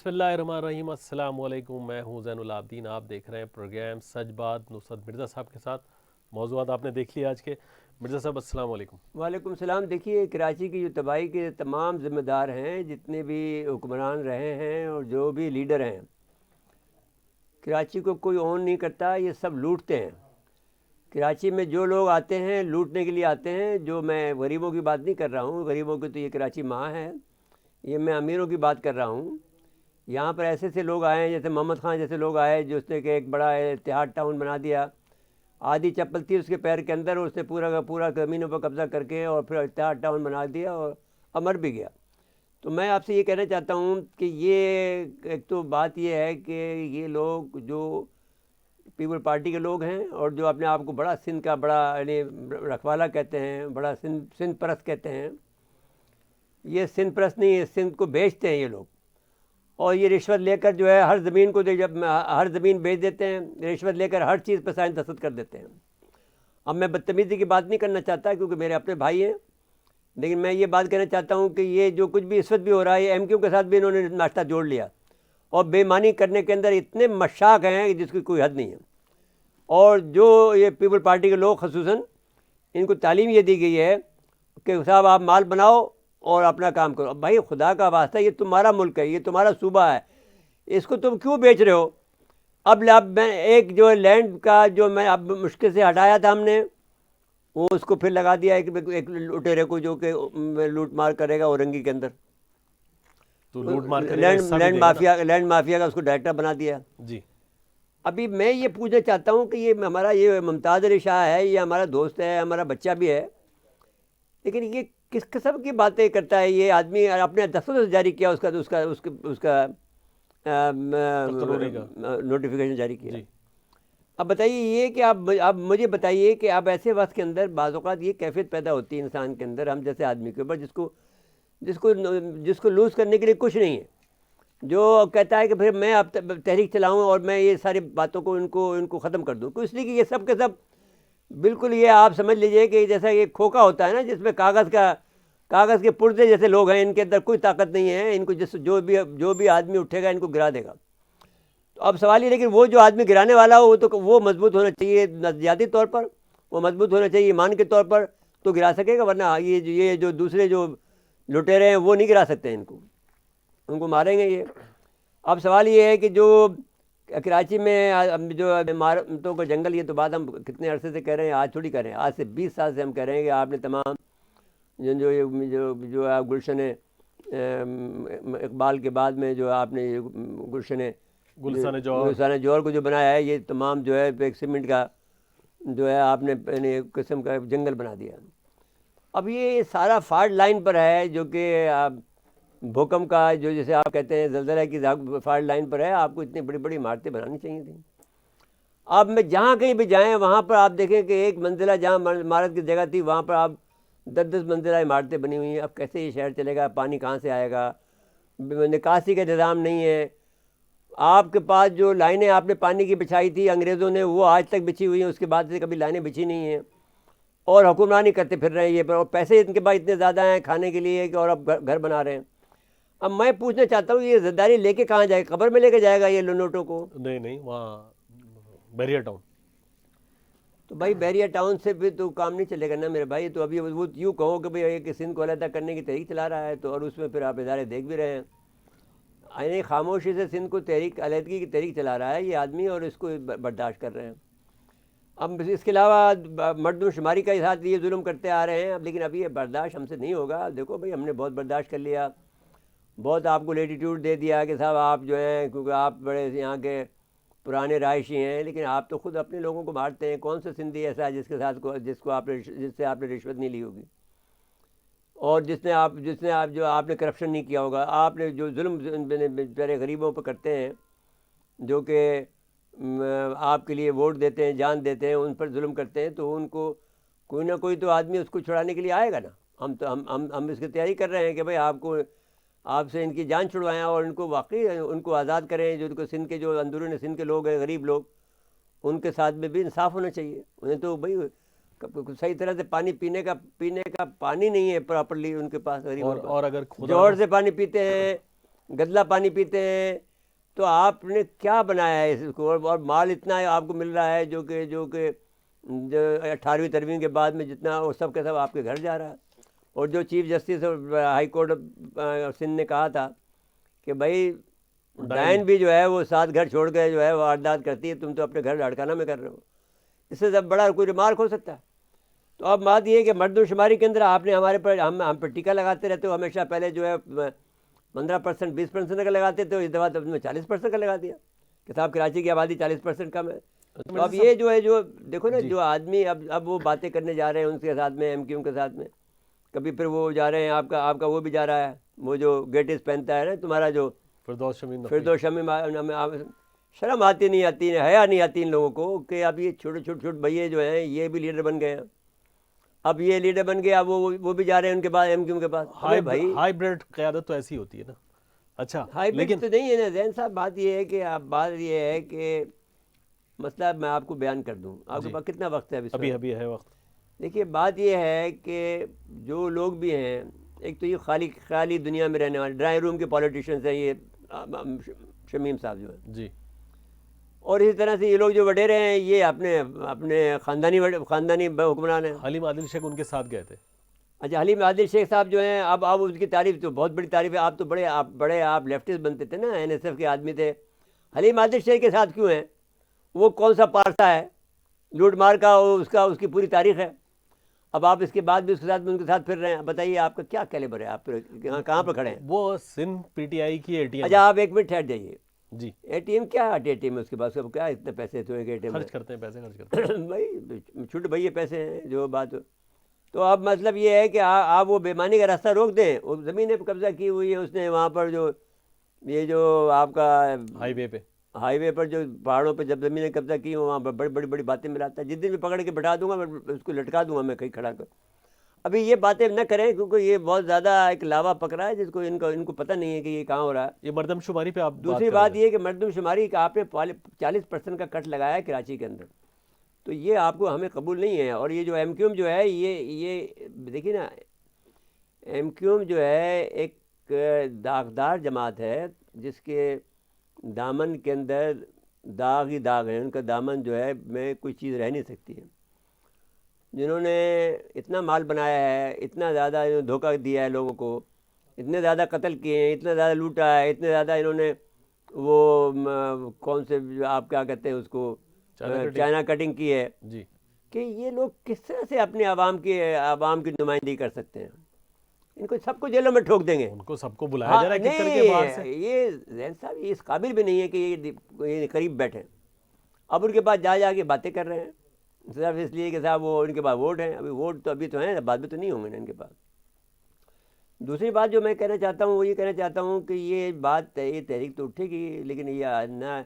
بسم اللہ الرحمن الرحیم، السلام علیکم۔ میں ہوں زین العابدین، آپ دیکھ رہے ہیں پروگرام سچ بات نصرت مرزا صاحب کے ساتھ۔ موضوعات آپ نے دیکھ لیا آج کے۔ مرزا صاحب السلام علیکم۔ وعلیکم السلام۔ دیکھیے، کراچی کی جو تباہی کے تمام ذمہ دار ہیں، جتنے بھی حکمران رہے ہیں اور جو بھی لیڈر ہیں، کراچی کو کوئی اون نہیں کرتا، یہ سب لوٹتے ہیں۔ کراچی میں جو لوگ آتے ہیں لوٹنے کے لیے آتے ہیں، جو میں غریبوں کی بات نہیں کر رہا ہوں، غریبوں کی تو یہ کراچی ماں ہے، یہ میں امیروں کی بات کر رہا ہوں۔ یہاں پر ایسے ایسے لوگ آئے ہیں، جیسے محمد خان جیسے لوگ آئے، جو اس نے کہ ایک بڑا اتحاد ٹاؤن بنا دیا۔ آدھی چپل تھی اس کے پیر کے اندر، اس نے پورا کا پورا زمینوں پر قبضہ کر کے اور پھر اتحاد ٹاؤن بنا دیا اور امر بھی گیا۔ تو میں آپ سے یہ کہنا چاہتا ہوں کہ یہ ایک تو بات یہ ہے کہ یہ لوگ جو پیپل پارٹی کے لوگ ہیں اور جو اپنے آپ کو بڑا سندھ کا بڑا یعنی رکھوالا کہتے ہیں، بڑا سندھ پرست کہتے ہیں، یہ سندھ پرست نہیں ہے، سندھ کو بیچتے ہیں یہ لوگ۔ اور یہ رشوت لے کر جو ہے ہر زمین کو جب ہر زمین بیچ دیتے ہیں، رشوت لے کر ہر چیز پہ سائن دستخط کر دیتے ہیں۔ اب میں بدتمیزی کی بات نہیں کرنا چاہتا کیونکہ میرے اپنے بھائی ہیں، لیکن میں یہ بات کہنا چاہتا ہوں کہ یہ جو کچھ بھی اس وقت بھی ہو رہا ہے، ایم کیو کے ساتھ بھی انہوں نے ناشتہ جوڑ لیا، اور بے ایمانی کرنے کے اندر اتنے مشاق ہیں جس کی کوئی حد نہیں ہے۔ اور جو یہ پیپل پارٹی کے لوگ خصوصاً، ان کو تعلیم یہ دی گئی ہے کہ صاحب آپ مال بناؤ اور اپنا کام کرو۔ بھائی خدا کا واسطہ، یہ تمہارا ملک ہے، یہ تمہارا صوبہ ہے، اس کو تم کیوں بیچ رہے ہو؟ اب میں ایک جو لینڈ کا جو میں اب مشکل سے ہٹایا تھا ہم نے، وہ اس کو پھر لگا دیا ایک لٹیرے کو جو کہ لوٹ مار کرے گا اورنگی کے اندر، تو لوٹ مار کرے گا، حصہ بھی دے گا نا۔ لینڈ مافیا کا اس کو ڈائریکٹر بنا دیا۔ جی، ابھی میں یہ پوچھنا چاہتا ہوں کہ یہ ہمارا یہ ممتاز علی شاہ ہے، یہ ہمارا دوست ہے، ہمارا بچہ بھی ہے، لیکن یہ کس قسم کی باتیں کرتا ہے یہ آدمی؟ اپنے دفتر سے جاری کیا اس کا تقرری کا نوٹیفیکیشن جاری کیا۔ جی۔ اب بتائیے یہ کہ اب مجھے بتائیے کہ اب ایسے وقت کے اندر بعض اوقات یہ کیفیت پیدا ہوتی ہے انسان کے اندر، ہم جیسے آدمی کے اوپر، جس کو لوز کرنے کے لیے کچھ نہیں ہے، جو کہتا ہے کہ پھر میں اب تحریک چلاؤں اور میں یہ ساری باتوں کو ان کو ختم کر دوں، اس لیے کہ یہ سب کے سب بالکل یہ آپ سمجھ لیجئے کہ جیسا یہ کھوکا ہوتا ہے نا، جس میں کاغذ کے پرزے جیسے لوگ ہیں، ان کے اندر کوئی طاقت نہیں ہے، ان کو جو بھی آدمی اٹھے گا ان کو گرا دے گا۔ تو اب سوال یہ، لیکن وہ جو آدمی گرانے والا ہو وہ مضبوط ہونا چاہیے نظریاتی طور پر، وہ مضبوط ہونا چاہیے ایمان کے طور پر، تو گرا سکے گا، ورنہ یہ جو دوسرے جو لٹیرے ہیں وہ نہیں گرا سکتے، ان کو ماریں گے یہ۔ اب سوال یہ ہے کہ جو کراچی میں جو عمارتوں کا جنگل، یہ تو بات ہم کتنے عرصے سے کہہ رہے ہیں، آج تھوڑی کہہ رہے ہیں، آج سے 20 سال سے ہم کہہ رہے ہیں کہ آپ نے تمام جو آپ گلشن اقبال کے بعد میں جو آپ نے گلستان جوہر کو جو بنایا ہے، یہ تمام جو ہے ایک سیمنٹ کا جو ہے آپ نے ایک قسم کا جنگل بنا دیا۔ اب یہ سارا فالٹ لائن پر ہے، جو کہ بھوکم کا جو جیسے آپ کہتے ہیں زلزلہ کی فالٹ لائن پر ہے۔ آپ کو اتنی بڑی بڑی عمارتیں بنانی چاہیے تھیں۔ اب میں جہاں کہیں بھی جائیں وہاں پر آپ دیکھیں کہ ایک منزلہ جہاں عمارت کی جگہ تھی، وہاں پر آپ 10 منزلہ عمارتیں بنی ہوئی ہیں۔ اب کیسے یہ شہر چلے گا؟ پانی کہاں سے آئے گا؟ نکاسی کا انتظام نہیں ہے۔ آپ کے پاس جو لائنیں آپ نے پانی کی بچھائی تھی انگریزوں نے، وہ آج تک بچھی ہوئی ہیں، اس کے بعد سے کبھی لائنیں بچھی نہیں ہیں، اور حکمرانی کرتے پھر رہے ہیں یہ پر، اور پیسے ان کے پاس اتنے زیادہ ہیں کھانے کے لیے کہ اور اب گھر بنا رہے ہیں۔ اب میں پوچھنا چاہتا ہوں، یہ زداری لے کے کہاں جائے؟ قبر میں لے کے جائے گا یہ لنوٹوں کو؟ نہیں، وہاں بیریا ٹاؤن۔ تو بھائی بیریا ٹاؤن سے بھی تو کام نہیں چلے گا نا میرے بھائی۔ تو ابھی وہ یوں کہو کہ بھائی ایک سندھ کو علیحدہ کرنے کی تحریک چلا رہا ہے، تو اور اس میں پھر آپ ادارے دیکھ بھی رہے ہیں، یعنی خاموشی سے سندھ کو علیحدگی کی تحریک چلا رہا ہے یہ آدمی، اور اس کو برداشت کر رہے ہیں۔ اب اس کے علاوہ مردم شماری کا ساتھ یہ ظلم کرتے آ رہے ہیں، لیکن ابھی یہ برداشت ہم سے نہیں ہوگا۔ دیکھو بھائی، ہم نے بہت برداشت کر لیا، بہت آپ کو لیٹیٹیوڈ دے دیا کہ صاحب آپ جو ہیں، کیونکہ آپ بڑے یہاں کے پرانے رہائشی ہیں، لیکن آپ تو خود اپنے لوگوں کو مارتے ہیں۔ کون سا سندھی ایسا ہے جس سے آپ نے رشوت نہیں لی ہوگی، اور جس نے آپ نے کرپشن نہیں کیا ہوگا؟ آپ نے جو ظلم بیچارے غریبوں پہ کرتے ہیں، جو کہ آپ کے لیے ووٹ دیتے ہیں، جان دیتے ہیں، ان پر ظلم کرتے ہیں، تو ان کو کوئی نہ کوئی تو آدمی اس کو چھڑانے کے لیے آئے گا نا۔ ہم اس کی تیاری کر رہے ہیں کہ بھائی آپ سے ان کی جان چھڑوائیں اور ان کو واقعی ان کو آزاد کریں۔ جو ان کو سندھ کے جو اندرون سندھ کے لوگ ہیں، غریب لوگ، ان کے ساتھ میں بھی انصاف ہونا چاہیے۔ انہیں تو بھائی صحیح طرح سے پانی پینے کا پانی نہیں ہے پراپرلی ان کے پاس، غریبوں اور اگر جوہر سے پانی پیتے ہیں، گدلا پانی پیتے ہیں، تو آپ نے کیا بنایا ہے اس کو؟ اور مال اتنا ہے آپ کو مل رہا ہے جو کہ 18ویں 13ویں کے بعد میں جتنا وہ سب کا سب آپ کے گھر جا رہا ہے۔ اور جو chief justice high court Sindh نے کہا تھا کہ بھائی ڈائن بھی جو ہے وہ 7 گھر چھوڑ کے جو ہے وہ واردات کرتی ہے، تم تو اپنے گھر لاڑکانہ میں کر رہے ہو، اس سے زیادہ بڑا کوئی ریمارک ہو سکتا ہے؟ تو اب بات یہ ہے کہ مردم شماری کے اندر آپ نے ہمارے پر ہم پہ ٹیکا لگاتے رہتے ہو ہمیشہ، پہلے جو ہے 15% 20% کا لگاتے تھے، اس دفعہ تو نے 40% کا لگا دیا کہ صاحب کراچی کی آبادی 40% کم ہے۔ تو اب یہ جو ہے جو دیکھو نا جو آدمی اب وہ باتیں کرنے جا رہے ہیں ان کے ساتھ میں ایم کیو کے ساتھ میں، کبھی پھر وہ جا رہے ہیں آپ کا وہ بھی جا رہا ہے، وہ جو گیٹس پہنتا ہے نا تمہارا جو فردوس شمیم، شرم آتی نہیں آتی ہے، حیا نہیں آتی ان لوگوں کو کہ اب یہ چھوٹے بھائیے جو ہیں یہ بھی لیڈر بن گئے ہیں، اب یہ لیڈر بن گیا، وہ بھی جا رہے ہیں ان کے بعد ایم کیو کے پاس۔ بھائی ہائیبریڈ قیادت تو ایسی ہوتی ہے نا۔ اچھا ہائیبریڈ تو نہیں ہے نا زین صاحب، بات یہ ہے کہ مسئلہ میں آپ کو بیان کر دوں، آپ کے پاس کتنا وقت ہے ابھی ہے وقت؟ دیکھیے بات یہ ہے کہ جو لوگ بھی ہیں، ایک تو یہ خیالی دنیا میں رہنے والے ڈرائنگ روم کے پولیٹیشینز ہیں یہ شمیم صاحب جو ہیں جی، اور اسی طرح سے یہ لوگ جو وڈیرے ہیں یہ اپنے خاندانی حکمران ہیں۔ حلیم عادل شیخ ان کے ساتھ گئے تھے۔ اچھا حلیم عادل شیخ صاحب جو ہیں اب اس کی تعریف تو بہت بڑی تعریف ہے، آپ تو آپ لیفٹسٹ بنتے تھے نا، NSF کے آدمی تھے، حلیم عادل شیخ کے ساتھ کیوں ہیں؟ وہ کون سا پارسا ہے لوٹ مار کا؟ اس کی پوری تاریخ ہے، اب آپ اس کے بعد بھی ان کے ساتھ پھر رہے ہیں، بتائیے آپ کا کیا کیلیبر ہے، آپ کہاں پہ کھڑے ہیں؟ وہ سندھ PTI کی ATM۔ اچھا آپ ایک منٹ ٹھہر جائیے، جی، ATM کیا ATM ہے اس کے بعد کیا اتنے پیسے تو ایک ATM خرچ کرتے ہیں، پیسے خرچ کرتے ہیں بھائی چھوٹے بھائی پیسے ہیں جو بات۔ تو اب مطلب یہ ہے کہ آپ وہ بےمانی کا راستہ روک دیں، وہ زمینیں پہ قبضہ کی ہوئی ہے اس نے وہاں پر، جو آپ کا ہائی وے پر جو پہاڑوں پہ جب زمینیں قبضہ کی وہاں پر بڑی باتیں ملاتا ہے، جس دن بھی پکڑ کے بٹھا دوں گا میں اس کو لٹکا دوں گا میں کہیں کھڑا کر۔ ابھی یہ باتیں نہ کریں کیونکہ یہ بہت زیادہ ایک لاوا پکڑا ہے جس کو ان کو پتہ نہیں ہے کہ یہ کہاں ہو رہا ہے۔ یہ مردم شماری پہ آپ دوسری بات یہ کہ مردم شماری کا آپ نے 40% کا کٹ لگایا ہے کراچی کے اندر، تو یہ آپ کو ہمیں قبول نہیں ہے۔ اور یہ جو ایم کیو ایم جو ہے یہ دیکھیے نا، ایم کیو ایم جو ہے ایک داغدار جماعت ہے جس کے دامن کے اندر داغ ہی داغ ہیں، ان کا دامن جو ہے میں کوئی چیز رہ نہیں سکتی ہے، جنہوں نے اتنا مال بنایا ہے، اتنا زیادہ دھوکہ دیا ہے لوگوں کو، اتنے زیادہ قتل کیے ہیں، اتنا زیادہ لوٹا ہے، اتنے زیادہ انہوں نے وہ کون سے آپ کیا کہتے ہیں اس کو چائنا کٹنگ کی ہے جی، کہ یہ لوگ کس طرح سے اپنے عوام کی نمائندگی کر سکتے ہیں؟ ان کو سب کو جیلوں میں ٹھوک دیں گے، ان کو سب کو بلایا جا رہا ہے کر کے باہر سے۔ یہ زین صاحب یہ اس قابل بھی نہیں ہے کہ یہ قریب بیٹھیں، اب ان کے پاس جا کے باتیں کر رہے ہیں صرف اس لیے کہ صاحب وہ ان کے پاس ووٹ ہیں، ابھی تو ہیں، بعد میں تو نہیں ہوں گے نا ان کے پاس۔ دوسری بات جو میں کہنا چاہتا ہوں وہ یہ کہنا چاہتا ہوں کہ یہ تحریک تو اٹھے گی، لیکن یہ نہ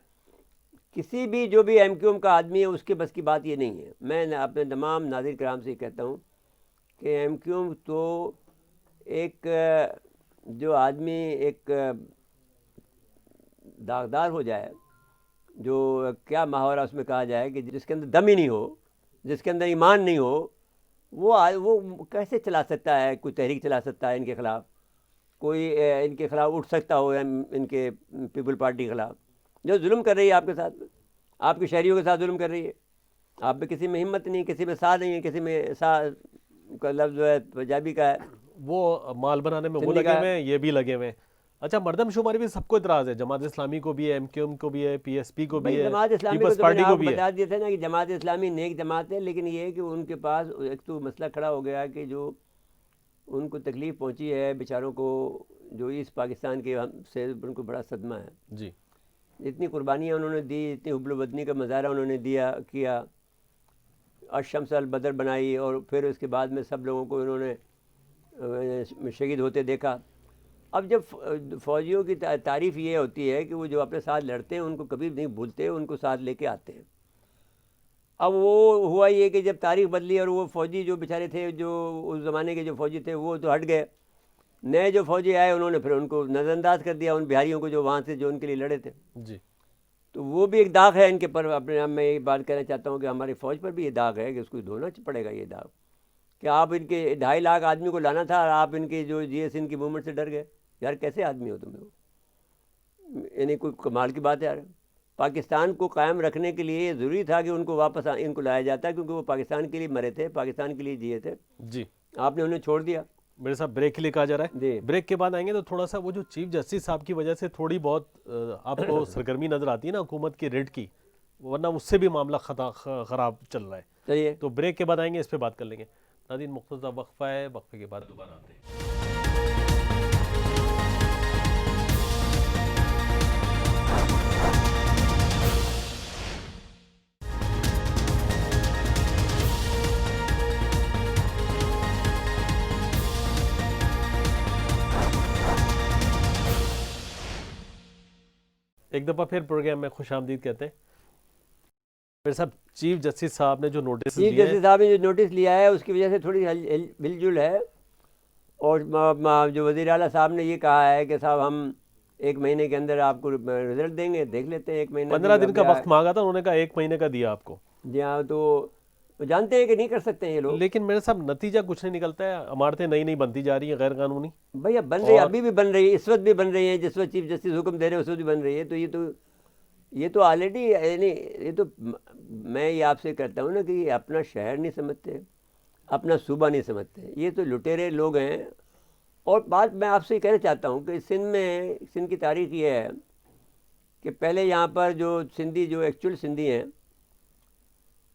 کسی بھی جو بھی ایم کیو ایم کا آدمی ہے اس کے بس کی بات یہ نہیں ہے۔ میں اپنے تمام ناظرین کرام سے یہ کہتا ہوں کہ ایم کیو ایم تو ایک جو آدمی ایک داغدار ہو جائے، جو کیا محاورہ اس میں کہا جائے کہ جس کے اندر دم ہی نہیں ہو، جس کے اندر ایمان نہیں ہو، وہ کیسے چلا سکتا ہے، کوئی تحریک چلا سکتا ہے ان کے خلاف، کوئی ان کے خلاف اٹھ سکتا ہو، ان کے پیپل پارٹی کے خلاف جو ظلم کر رہی ہے آپ کے ساتھ، آپ کے شہریوں کے ساتھ ظلم کر رہی ہے، آپ میں کسی میں ہمت نہیں، کسی میں سا نہیں ہے، کسی میں سا کا لفظ جو ہے پنجابی کا ہے، وہ مال بنانے میں وہ لگے ہوئے ہیں، یہ بھی لگے ہوئے ہیں۔ اچھا مردم شماری بھی سب کو اعتراض ہے، جماعت اسلامی کو بھی ہے، ایم کیو ایم کو بھی ہے، PSP کو بھی ہے، جماعت اسلامی پیپلز پارٹی کو بھی ہے۔ بتا دیے تھے نا کہ جماعت اسلامی نیک جماعت ہے، لیکن یہ ہے کہ ان کے پاس ایک تو مسئلہ کھڑا ہو گیا کہ جو ان کو تکلیف پہنچی ہے بیچاروں کو، جو ایسٹ پاکستان کے سے ان کو بڑا صدمہ ہے، جی، اتنی قربانیاں انہوں نے دی، اتنی حب الوطنی کا مظاہرہ انہوں نے کیا، الشمس البدر بنائی، اور پھر اس کے بعد میں سب لوگوں کو انہوں نے شہید ہوتے دیکھا۔ اب جب فوجیوں کی تعریف یہ ہوتی ہے کہ وہ جو اپنے ساتھ لڑتے ہیں ان کو کبھی نہیں بھولتے، ان کو ساتھ لے کے آتے ہیں۔ اب وہ ہوا یہ کہ جب تاریخ بدلی اور وہ فوجی جو بیچارے تھے، جو اس زمانے کے جو فوجی تھے وہ تو ہٹ گئے، نئے جو فوجی آئے انہوں نے پھر ان کو نظر انداز کر دیا، ان بہاریوں کو جو وہاں سے جو ان کے لیے لڑے تھے۔ جی، تو وہ بھی ایک داغ ہے ان کے پر۔ اپنے آپ میں یہ بات کہنا چاہتا ہوں کہ ہماری فوج پر بھی یہ داغ ہے کہ اس کو دھونا پڑے گا یہ داغ، کہ آپ ان کے 2.5 لاکھ آدمی کو لانا تھا اور آپ ان کے جو GS ان کی موومنٹ سے ڈر گئے، یار کیسے آدمی ہو تم لوگ؟ یعنی کوئی کمال کی بات ہے یار. پاکستان کو قائم رکھنے کے لیے ضروری تھا کہ ان کو واپس ان کو لایا جاتا، کیونکہ وہ پاکستان کے لیے مرے تھے، پاکستان کے لیے جیے تھے. جی آپ نے انہیں چھوڑ دیا. میرے صاحب بریک کے لیے کہا جا رہا ہے، جی بریک کے بعد آئیں گے تو تھوڑا سا وہ جو چیف جسٹس صاحب کی وجہ سے تھوڑی بہت آپ کو سرگرمی نظر آتی ہے نا حکومت کی ریڈ کی، ورنہ اس سے بھی معاملہ خراب چل رہا ہے. چلیے تو بریک کے بعد آئیں گے، اس پہ بات کر لیں گے. ناظرین مختصر وقفہ ہے، وقفے کے بعد دوبارہ آتے ہیں. ایک دفعہ پھر پروگرام میں خوش آمدید کہتے ہیں. میرے صاحب چیف جسٹس صاحب نے جو نوٹس چیف جسٹس صاحب نے جو نوٹس لیا ہے اس کی وجہ سے تھوڑی مل جل ہے. اور جو وزیر اعلیٰ صاحب نے یہ کہا ہے کہ صاحب ہم 1 مہینے کے اندر آپ کو رزلٹ دیں گے، دیکھ لیتے ہیں. 1 مہینہ 15 دن کا وقت مانگا تھا، انہوں نے کہا 1 مہینے کا دیا آپ کو. جی ہاں، تو جانتے ہیں کہ نہیں کر سکتے ہیں یہ لوگ. لیکن میرے صاحب نتیجہ کچھ نہیں نکلتا ہے، عمارتیں نئی بنتی جا رہی ہیں غیر قانونی. بھیا بن رہی ہے، ابھی بھی بن رہی ہے، اس وقت بھی بن رہی ہے. جس وقت چیف جسٹس حکم دے رہے ہیں اس وقت بھی بن رہی ہے. تو یہ تو آلریڈی، یعنی یہ تو میں یہ آپ سے کہتا ہوں نا کہ یہ اپنا شہر نہیں سمجھتے، اپنا صوبہ نہیں سمجھتے. یہ تو لٹیرے لوگ ہیں. اور بات میں آپ سے یہ کہنا چاہتا ہوں کہ سندھ کی تاریخ یہ ہے کہ پہلے یہاں پر جو سندھی، جو ایکچوئل سندھی ہیں،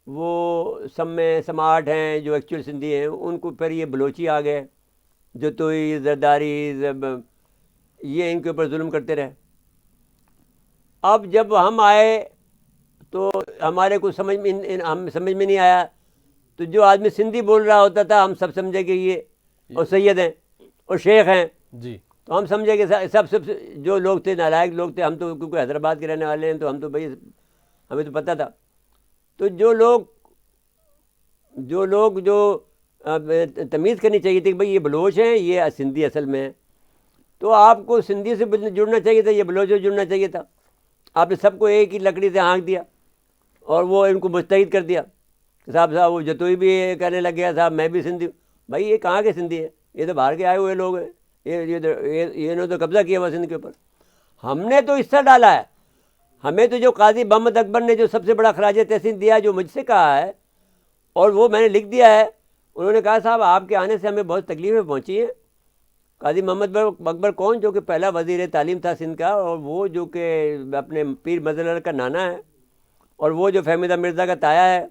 وہ سماٹ ہیں، جو ایکچوئل سندھی ہیں، ان کو پھر یہ بلوچی آ گئے، جتوئی، زرداری، یہ ان کے اوپر ظلم کرتے رہے. اب جب ہم آئے تو ہمارے کو ہم سمجھ میں نہیں آیا. تو جو آدمی سندھی بول رہا ہوتا تھا ہم سب سمجھے کہ یہ اور سید ہیں اور شیخ ہیں. جی تو ہم سمجھے کہ سب جو لوگ تھے نالائق لوگ تھے. ہم تو کیونکہ حیدرآباد کے رہنے والے ہیں تو ہم تو بھائی ہمیں تو پتہ تھا. تو جو لوگ تمیز کرنی چاہیے تھی کہ بھائی یہ بلوچ ہیں، یہ سندھی اصل میں ہیں، تو آپ کو سندھی سے جڑنا چاہیے تھا، یہ بلوچ سے جڑنا چاہیے تھا. آپ نے سب کو ایک ہی لکڑی سے ہانک دیا اور وہ ان کو مستعد کر دیا. صاحب وہ جتوئی بھی کہنے لگ گیا صاحب میں بھی سندھی ہوں. بھائی یہ کہاں کے سندھی ہیں؟ یہ تو باہر کے آئے ہوئے لوگ ہیں. انہوں نے تو قبضہ کیا ہوا سندھ کے اوپر. ہم نے تو حصہ ڈالا ہے. ہمیں تو جو قاضی محمد اکبر نے جو سب سے بڑا خراج تحسین دیا، جو مجھ سے کہا ہے اور وہ میں نے لکھ دیا ہے، انہوں نے کہا صاحب آپ کے آنے سے ہمیں بہت تکلیفیں پہنچی ہیں. قاضی محمد اکبر کون؟ جو کہ پہلا وزیر تعلیم تھا سندھ کا، اور وہ جو کہ اپنے پیر مظہر کا نانا ہے، اور وہ جو فہمیدہ مرزا کا تایا ہے.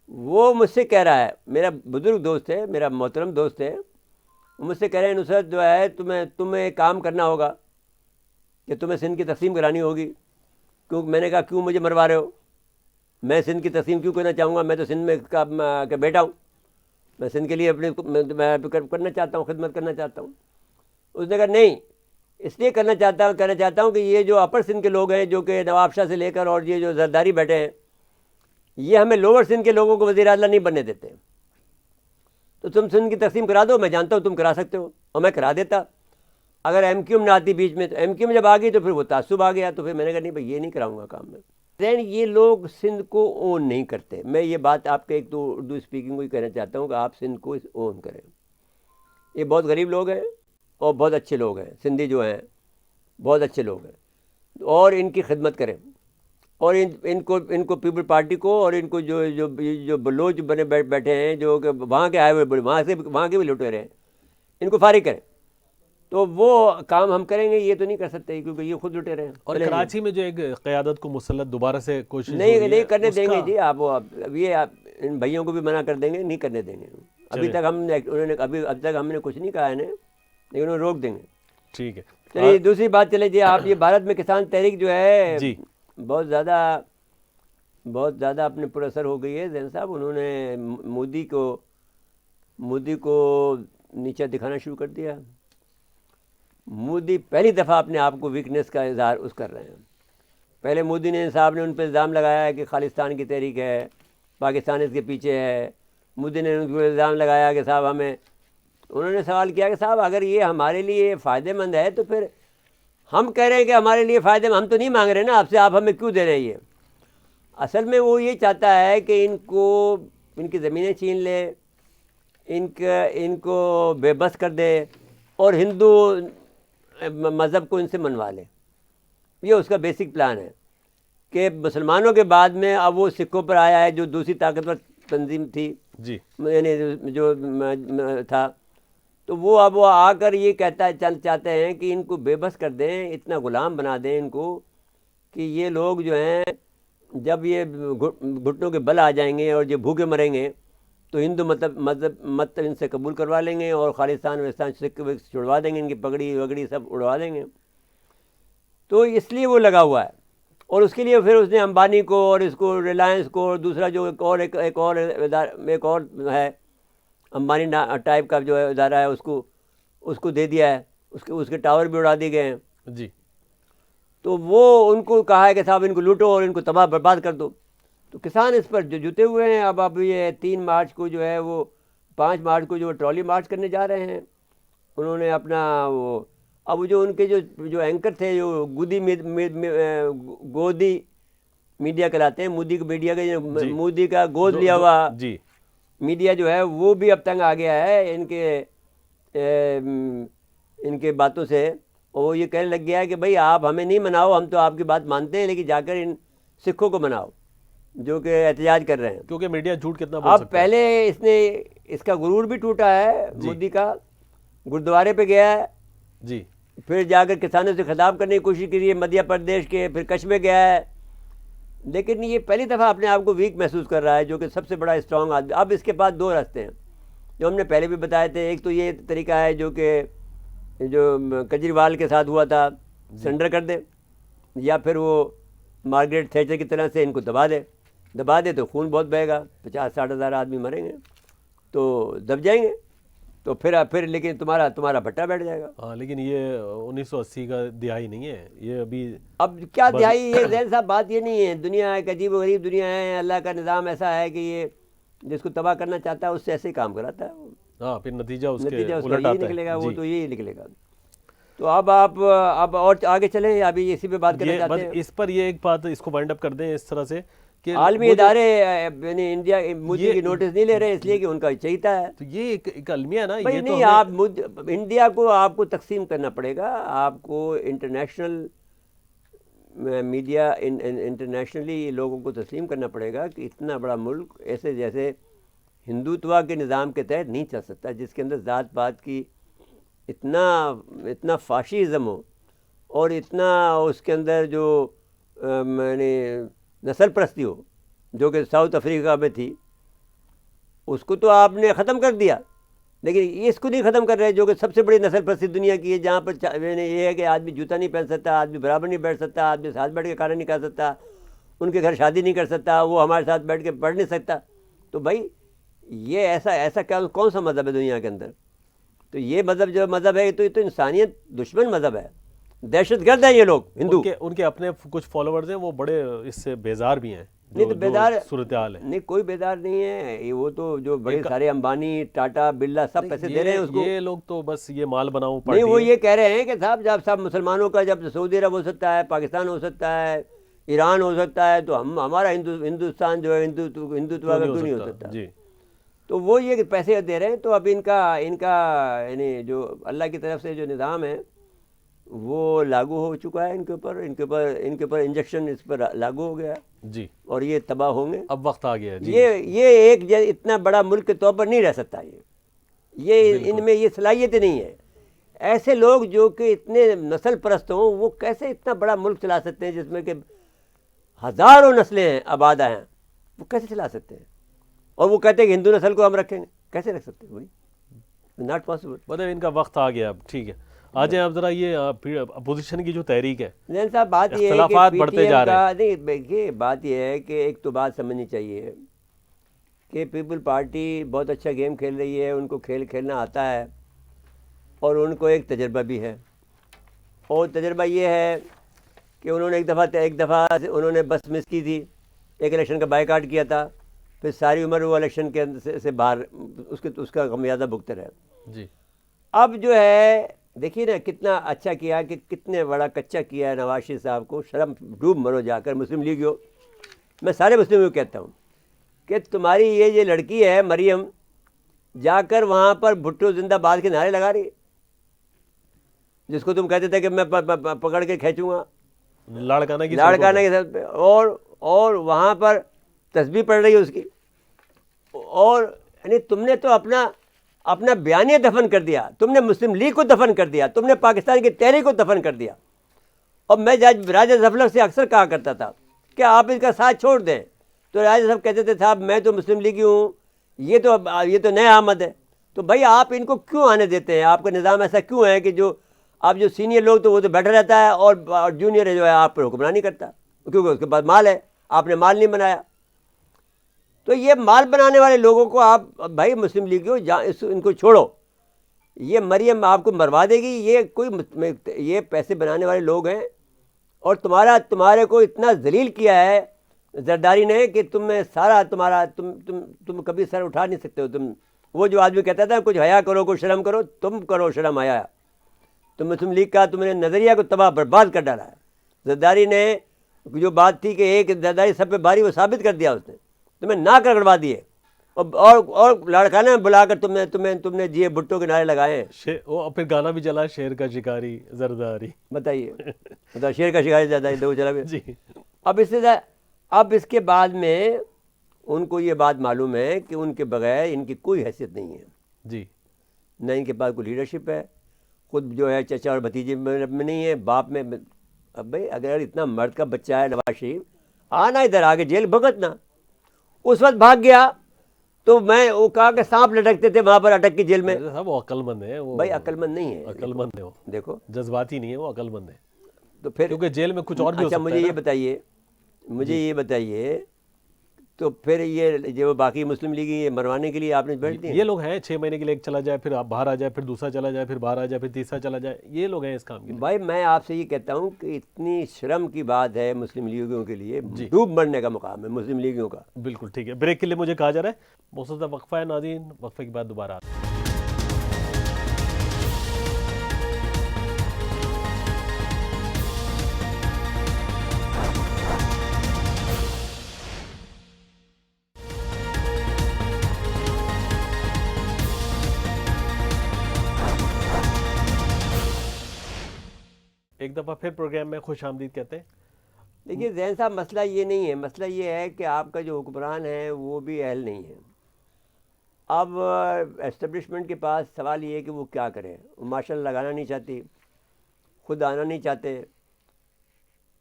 وہ مجھ سے کہہ رہا ہے، میرا بزرگ دوست ہے، میرا محترم دوست ہے، وہ مجھ سے کہہ رہے ہیں نصرت جو ہے تمہیں ایک کام کرنا ہوگا کہ تمہیں سندھ کی تقسیم کرانی ہوگی. کیونکہ میں نے کہا کیوں مجھے مروا رہے ہو؟ میں سندھ کی تقسیم کیوں کرنا چاہوں گا؟ میں تو سندھ میں کا بیٹا ہوں. میں سندھ کے لیے اپنے کرنا چاہتا ہوں، خدمت کرنا چاہتا ہوں. اس نے کہا نہیں، اس لیے کہنا چاہتا ہوں کہ یہ جو اپر سندھ کے لوگ ہیں، جو کہ نواب شاہ سے لے کر اور یہ جو زرداری بیٹھے ہیں، یہ ہمیں لوور سندھ کے لوگوں کو وزیر اعلیٰ نہیں بننے دیتے. تو تم سندھ کی تقسیم کرا دو، میں جانتا ہوں تم کرا سکتے ہو، اور میں کرا دیتا اگر ایم کیو ایم نہ آتی بیچ میں. تو ایم کیو ایم جب آ گئی تو پھر وہ تعصب آ گیا. تو پھر میں نے کہا نہیں بھائی یہ نہیں کراؤں گا کام میں. یہ لوگ سندھ کو اون نہیں کرتے. میں یہ بات آپ کے ایک تو اردو اسپیکنگ کو ہی کہنا چاہتا ہوں کہ آپ سندھ کو اون کریں. یہ بہت غریب لوگ ہیں اور بہت اچھے لوگ ہیں. سندھی جو ہیں بہت اچھے لوگ ہیں، اور ان کی خدمت کریں. اور ان کو پیپل پارٹی کو، اور ان کو جو بلوچ بنے بیٹھے ہیں، جو کہ وہاں کے آئے ہوئے وہاں کے بھی لٹیرے ہیں، ان کو فارغ کریں. تو وہ کام ہم کریں گے. یہ تو نہیں کر سکتے کیونکہ یہ خود لٹے رہے ہیں. اور کراچی میں جو ایک قیادت کو مسلط دوبارہ سے کوشش نہیں کرنے دیں گے جی. آپ ان بھائیوں کو بھی منع کر دیں گے، نہیں کرنے دیں گے. ابھی تک اب تک ہم نے کچھ نہیں کہا ہے لیکن انہوں نے روک دیں گے. ٹھیک ہے. چلیے دوسری بات چلے جی. آپ یہ بھارت میں کسان تحریک جو ہے جی بہت زیادہ اپنے پر اثر ہو گئی ہے. زین صاحب انہوں نے مودی کو نیچا دکھانا شروع کر دیا. مودی پہلی دفعہ اپنے آپ کو ویکنیس کا اظہار کر رہے ہیں. پہلے مودی صاحب نے ان پہ الزام لگایا ہے کہ خالصتان کی تحریک ہے، پاکستان اس کے پیچھے ہے. مودی نے ان کو الزام لگایا کہ صاحب انہوں نے سوال کیا کہ صاحب اگر یہ ہمارے لیے فائدہ مند ہے تو پھر ہم کہہ رہے ہیں کہ ہمارے لیے فائدہ مند، ہم تو نہیں مانگ رہے نا آپ سے، آپ ہمیں کیوں دے رہے ہیں؟ یہ اصل میں وہ یہ چاہتا ہے کہ ان کی زمینیں چھین لے، ان کو بے بس کر دے، اور ہندو مذہب کو ان سے منوا لے. یہ اس کا بیسک پلان ہے کہ مسلمانوں کے بعد میں اب وہ سکھوں پر آیا ہے جو دوسری طاقتور تنظیم تھی جی یعنی جو تھا، تو وہ اب وہ آ کر یہ چاہتے ہیں کہ ان کو بے بس کر دیں، اتنا غلام بنا دیں ان کو کہ یہ لوگ جو ہیں جب یہ گھٹنوں کے بل آ جائیں گے اور یہ بھوکے مریں گے تو ہندو مذہب ان سے قبول کروا لیں گے اور خالصتان وستان سکھ چھڑوا دیں گے، ان کی پگڑی وگڑی سب اڑوا دیں گے. تو اس لیے وہ لگا ہوا ہے. اور اس کے لیے پھر اس نے امبانی کو اور اس کو ریلائنس کو اور دوسرا جو ایک اور ہے امبانی ٹائپ کا جو ادارہ ہے اس کو دے دیا ہے، اس کے ٹاور بھی اڑا دیے گئے ہیں. جی تو وہ ان کو کہا ہے کہ صاحب ان کو لوٹو اور ان کو تباہ برباد کر دو. تو کسان اس پر جو جتے ہوئے ہیں. اب یہ 3 مارچ کو جو ہے وہ 5 مارچ کو جو ٹرالی مارچ کرنے جا رہے ہیں. انہوں نے اپنا وہ اب جو ان کے جو اینکر تھے جو گودی میڈیا کہلاتے ہیں، مودی میڈیا کا مودی کا گود لیا ہوا جی میڈیا جو ہے وہ بھی اب تنگ آ گیا ہے ان کے باتوں سے. اور وہ یہ کہنے لگ گیا ہے کہ بھائی آپ ہمیں نہیں مناؤ، ہم تو آپ کی بات مانتے ہیں، لیکن جا کر ان سکھوں کو مناؤ جو کہ احتجاج کر رہے ہیں. کیونکہ میڈیا جھوٹ کتنا بول اب سکتا ہے. پہلے اس کا غرور بھی ٹوٹا ہے مودی کا، گردوارے پہ گیا ہے، جی پھر جا کر کسانوں سے خطاب کرنے کی کوشش کی ہے مدھیہ پردیش کے، پھر کچھ میں گیا ہے. لیکن یہ پہلی دفعہ اپنے آپ کو ویک محسوس کر رہا ہے، جو کہ سب سے بڑا اسٹرانگ آدمی. اب اس کے پاس 2 راستے ہیں جو ہم نے پہلے بھی بتائے تھے. ایک تو یہ طریقہ ہے جو کیجریوال کے ساتھ ہوا تھا، سرنڈر کر دے، یا پھر وہ مارگریٹ تھیچر کی طرح سے ان کو دبا دے تو خون بہت بہے گا، 50-60 ہزار آدمی مریں گے تو دب جائیں گے، تو پھر لیکن تمہارا بھٹا بیٹھ جائے گا. ہاں لیکن یہ 1980 کا دہائی نہیں ہے، یہ اب کیا دہائی. یہ زین صاحب بات یہ نہیں ہے. دنیا ایک عجیب و غریب دنیا ہے. اللہ کا نظام ایسا ہے کہ یہ جس کو تباہ کرنا چاہتا ہے اس سے ایسے ہی کام کراتا ہے. ہاں پھر نتیجہ اس کے اس کا الٹ یہی آتا ہے. نکلے گا. وہ تو یہی نکلے گا. تو اب اب اور آگے چلیں، ابھی اسی پہ بات کرنا چاہتے ہیں. اس پر یہ ایک بات اس کو وائنڈ اپ کر دیں اس طرح سے کہ عالمی ادارے یعنی انڈیا مودی کی نوٹس نہیں لے رہے اس لیے کہ ان کا چہیتا ہے. تو یہ ایک المیہ ہے نا. بھائی نہیں، آپ انڈیا کو آپ کو تقسیم کرنا پڑے گا. آپ کو انٹرنیشنل میڈیا انٹرنیشنلی لوگوں کو تسلیم کرنا پڑے گا کہ اتنا بڑا ملک ایسے جیسے ہندوتوا کے نظام کے تحت نہیں چل سکتا، جس کے اندر ذات پات کی اتنا فاشیزم ہو اور اتنا اس کے اندر جو یعنی نسل پرستی ہو جو کہ ساؤتھ افریقہ میں تھی. اس کو تو آپ نے ختم کر دیا، لیکن اس کو نہیں ختم کر رہے جو کہ سب سے بڑی نسل پرستی دنیا کی ہے، جہاں پر یہ ہے کہ آدمی جوتا نہیں پہن سکتا، آدمی برابر نہیں بیٹھ سکتا، آدمی ساتھ بیٹھ کے کھانا نہیں کھا سکتا، ان کے گھر شادی نہیں کر سکتا، وہ ہمارے ساتھ بیٹھ کے پڑھ نہیں سکتا. تو بھائی یہ ایسا کون سا مذہب ہے دنیا کے اندر؟ تو یہ مذہب جو مذہب ہے تو یہ تو انسانیت دشمن مذہب ہے، دہشت گرد ہیں یہ لوگ ہندو. ان کے اپنے کچھ فالوورز ہیں وہ بڑے اس سے بیزار بھی ہیں. نہیں تو بیدار صورتحال ہے. نہیں، کوئی بیدار نہیں ہے. وہ تو جو بڑے سارے امبانی، ٹاٹا، برلا سب پیسے دے رہے ہیں اس کو. یہ لوگ تو بس یہ مال بناؤ نہیں، وہ یہ کہہ رہے ہیں کہ صاحب جب سب مسلمانوں کا جب سعودی عرب ہو سکتا ہے، پاکستان ہو سکتا ہے، ایران ہو سکتا ہے، تو ہمارا ہندوستان جو ہے ہندوتوا کا کیوں نہیں ہو سکتا؟ جی تو وہ یہ پیسے دے رہے ہیں. تو اب ان کا یعنی جو اللہ کی طرف سے جو نظام ہے وہ لاگو ہو چکا ہے ان کے اوپر انجیکشن اس پر لاگو ہو گیا جی، اور یہ تباہ ہوں گے. اب وقت آ گیا. جی یہ ایک اتنا بڑا ملک کے طور پر نہیں رہ سکتا. یہ ان میں یہ صلاحیتیں نہیں ہے. ایسے لوگ جو کہ اتنے نسل پرست ہوں وہ کیسے اتنا بڑا ملک چلا سکتے ہیں جس میں کہ ہزاروں نسلیں ہیں، آبادہ ہیں، وہ کیسے چلا سکتے ہیں؟ اور وہ کہتے ہیں کہ ہندو نسل کو ہم رکھیں گے. کیسے رکھ سکتے ہیں؟ وہی ناٹ پاسبل. مطلب ان کا وقت آ گیا. اب ٹھیک ہے، آ جائیں اب ذرا یہ اپوزیشن کی جو تحریک ہے. زین صاحب بات یہ ہے اختلافات کہ بڑھتے جا رہے ہیں. دیکھیے بات یہ ہے کہ ایک تو بات سمجھنی چاہیے کہ پیپل پارٹی بہت اچھا گیم کھیل رہی ہے، ان کو کھیلنا آتا ہے اور ان کو ایک تجربہ بھی ہے. اور تجربہ یہ ہے کہ انہوں نے ایک دفعہ انہوں نے بس مس کی تھی، ایک الیکشن کا بائیکاٹ کیا تھا، پھر ساری عمر وہ الیکشن کے اندر سے باہر اس کا خمیازہ بھگتے رہے. جی اب جو ہے دیکھیے نا کتنا اچھا کیا، کہ کتنے بڑا کچا کیا ہے نواز شریف صاحب کو. شرم ڈوب مرو جا کر مسلم لیگیوں. میں سارے مسلموں کو کہتا ہوں کہ تمہاری یہ لڑکی ہے مریم، جا کر وہاں پر بھٹو زندہ باد کے نعرے لگا رہی، جس کو تم کہتے تھے کہ میں پکڑ کے کھینچوں گا. لاڑکانہ کی لاڑکانہ کے ساتھ اور وہاں پر تسبیح پڑھ رہی ہے اس کی، اور یعنی تم نے تو اپنا بیانیہ دفن کر دیا، تم نے مسلم لیگ کو دفن کر دیا، تم نے پاکستان کی تحریک کو دفن کر دیا. اور میں راجہ ظفر سے اکثر کہا کرتا تھا کہ آپ اس کا ساتھ چھوڑ دیں، تو راجہ صاحب کہتے تھے صاحب میں تو مسلم لیگی ہوں، یہ تو نئے آمد ہے، تو بھائی آپ ان کو کیوں آنے دیتے ہیں؟ آپ کا نظام ایسا کیوں ہے کہ جو سینئر لوگ تو وہ تو بیٹھا رہتا ہے اور جونیئر جو ہے آپ پر حکمرانی کرتا، کیونکہ اس کے پاس مال ہے، آپ نے مال نہیں بنایا. تو یہ مال بنانے والے لوگوں کو آپ بھائی مسلم لیگیوں ان کو چھوڑو، یہ مریم آپ کو مروا دے گی، یہ پیسے بنانے والے لوگ ہیں، اور تمہارے کو اتنا ذلیل کیا ہے زرداری نے کہ تم کبھی سر اٹھا نہیں سکتے ہو. وہ جو آدمی کہتا تھا کچھ حیا کرو، کچھ شرم کرو، تم کرو شرم حیا. تم مسلم لیگ کا تم نے نظریہ کو تباہ برباد کر ڈالا ہے. زرداری نے جو بات تھی کہ ایک زرداری سب پہ بھاری، وہ ثابت کر دیا اس نے، تمہیں نہ کروا دیے، اور لاڑکانہ میں بلا کر تم نے جی بھٹو کے نعرے لگائے ہیں. وہ پھر گانا بھی چلا شیر کا شکاری زرداری. بتائیے شیر کا شکاری زرداری تو وہ چلا. جی. اب اس کے بعد میں ان کو یہ بات معلوم ہے کہ ان کے بغیر ان کی کوئی حیثیت نہیں ہے. جی. نہ ان کے پاس کوئی لیڈرشپ ہے، خود جو ہے چچا اور بھتیجے میں نہیں ہے، باپ میں. اب بھائی اگر اتنا مرد کا بچہ ہے نواز شریف، آنا ادھر آگے جیل بھگتنا. اس وقت بھاگ گیا تو میں وہ کہا کہ سانپ لٹکتے تھے وہاں پر اٹک کے جیل میں. وہ عقل مند ہے، وہ بھائی عقل مند نہیں ہے، عقل مند ہے، وہ دیکھو جذباتی نہیں ہے، وہ عقل مند ہے. تو پھر کیونکہ جیل میں کچھ اور بھی ہو اچھا سکتا مجھے ہے. یہ بتائیے تو پھر یہ جو باقی مسلم لیگ یہ مروانے کے لیے آپ نے بیٹھ دی. یہ لوگ ہیں 6 مہینے کے لیے ایک چلا جائے، پھر آپ باہر آ جائے، پھر دوسرا چلا جائے، پھر باہر آ جائے، پھر تیسرا چلا جائے، یہ لوگ ہیں اس کام کے لیے. بھائی میں آپ سے یہ کہتا ہوں کہ اتنی شرم کی بات ہے مسلم لیگیوں کے لیے، ڈوب مرنے کا مقام ہے مسلم لیگیوں کا. بالکل ٹھیک ہے. بریک کے لیے مجھے کہا جا رہا ہے مسلسل وقفہ ہے ناظرین، وقفے کے بعد دوبارہ آتے ہیں. ایک دفعہ پھر پروگرام میں خوش آمدید کہتے ہیں. دیکھیے زین صاحب، مسئلہ یہ نہیں ہے، مسئلہ یہ ہے کہ آپ کا جو حکمران ہے وہ بھی اہل نہیں ہے. اب اسٹیبلشمنٹ کے پاس سوال یہ ہے کہ وہ کیا کرے. وہ مارشل لگانا نہیں چاہتی، خود آنا نہیں چاہتے،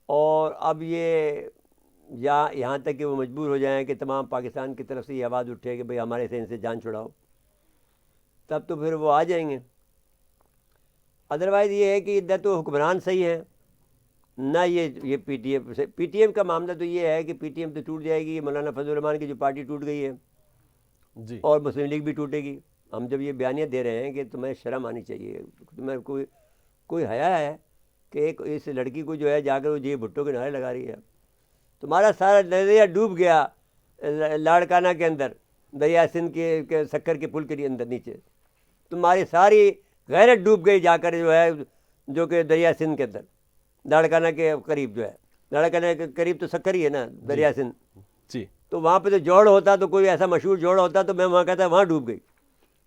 اور اب یہاں تک کہ وہ مجبور ہو جائیں کہ تمام پاکستان کی طرف سے یہ آواز اٹھے کہ بھئی ہمارے سے ان سے جان چھڑاؤ، تب تو پھر وہ آ جائیں گے. ادروائز یہ ہے کہ ادھر تو حکمران صحیح ہے، نہ یہ پی ٹی ایم کا معاملہ تو یہ ہے کہ پی ٹی ایم تو ٹوٹ جائے گی، مولانا فضل الرحمان کی جو پارٹی ٹوٹ گئی ہے، جی. اور مسلم لیگ بھی ٹوٹے گی. ہم جب یہ بیانیہ دے رہے ہیں کہ تمہیں شرم آنی چاہیے، تمہیں کوئی حیا ہے کہ اس لڑکی کو جو ہے جا کر وہ جی بھٹو کے نعرے لگا رہی ہے. تمہارا سارا نظریہ ڈوب گیا لاڑکانہ کے اندر، دریا سندھ کے سکر کے پل کے اندر نیچے. تمہاری ساری غیرت ڈوب گئی جا کر جو کہ دریا سندھ کے اندر، لاڑکانہ کے قریب جو ہے. لاڑکانہ کے قریب تو سکر ہی ہے نا، دریا سندھ. جی. تو وہاں پہ تو جوڑ ہوتا، تو کوئی ایسا مشہور جوڑ ہوتا تو میں وہاں کہتا وہاں ڈوب گئی.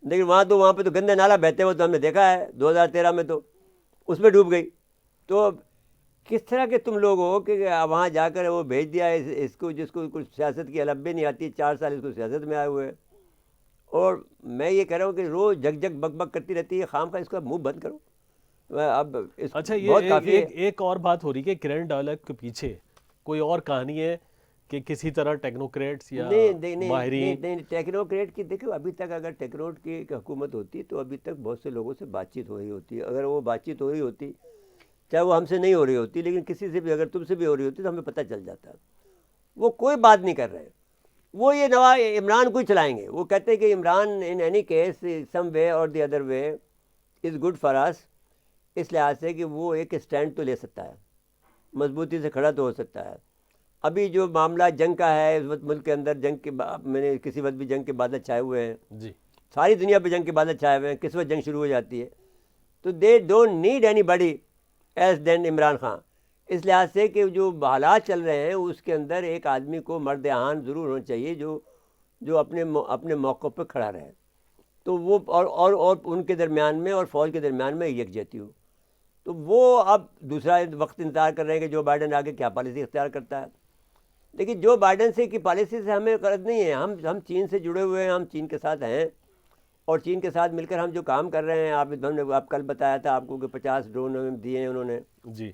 لیکن وہاں پہ تو گندے نالا بہتے ہوئے تو ہم نے دیکھا ہے 2013 میں، تو اس میں ڈوب گئی. تو کس طرح کے تم لوگ ہو کہ وہاں جا کر وہ بھیج دیا اس کو، جس کو کچھ سیاست کی علب بھی نہیں آتی، 4 سال اس کو سیاست میں آئے ہوئے. اور میں یہ کہہ رہا ہوں کہ روز جگ جگ بک بک کرتی رہتی ہے، خام کا اس کا منہ بند کرو. اب اچھا، بہت یہ کافی ہے. ایک اور بات ہو رہی ہے کہ کرنٹ ڈائلاگ کے پیچھے کوئی اور کہانی ہے کہ کسی طرح ٹیکنوکریٹس یا ماہرین. نہیں ٹیکنوکریٹ کی دیکھو، ابھی تک اگر ٹیکنوکریٹ کی حکومت ہوتی تو ابھی تک بہت سے لوگوں سے بات چیت ہو رہی ہوتی. اگر وہ بات چیت ہو رہی ہوتی، چاہے وہ ہم سے نہیں ہو رہی ہوتی، لیکن کسی سے بھی اگر تم سے بھی ہو رہی ہوتی تو ہمیں پتہ چل جاتا. وہ کوئی بات نہیں کر رہے. وہ یہ عمران کو ہی چلائیں گے. وہ کہتے ہیں کہ Imran in any case some way اور the other way is good for us, اس لحاظ سے کہ وہ ایک اسٹینڈ تو لے سکتا ہے، مضبوطی سے کھڑا تو ہو سکتا ہے. ابھی جو معاملہ جنگ کا ہے اس وقت ملک کے اندر، جنگ کے میں نے کسی وقت بھی جنگ کے بادل چھائے ہوئے ہیں. جی. ساری دنیا پہ جنگ کے بادل چھائے ہوئے ہیں. کس وقت جنگ شروع ہو جاتی ہے تو they don't need anybody as then Imran Khan. اس لحاظ سے کہ جو حالات چل رہے ہیں اس کے اندر ایک آدمی کو مرد آہن ضرور ہونا چاہیے جو اپنے موقع پہ کھڑا رہے. تو وہ اور ان کے درمیان میں اور فوج کے درمیان میں یکجہتی ہو. تو وہ اب دوسرا وقت انتظار کر رہے ہیں کہ جو بائیڈن آگے کیا پالیسی اختیار کرتا ہے. لیکن جو بائیڈن سے کی پالیسی سے ہمیں غرض نہیں ہے. ہم چین سے جڑے ہوئے ہیں, ہم چین کے ساتھ ہیں, اور چین کے ساتھ مل کر ہم جو کام کر رہے ہیں, آپ کل بتایا تھا آپ کو کہ 50 ڈرون دیے ہیں انہوں نے. جی.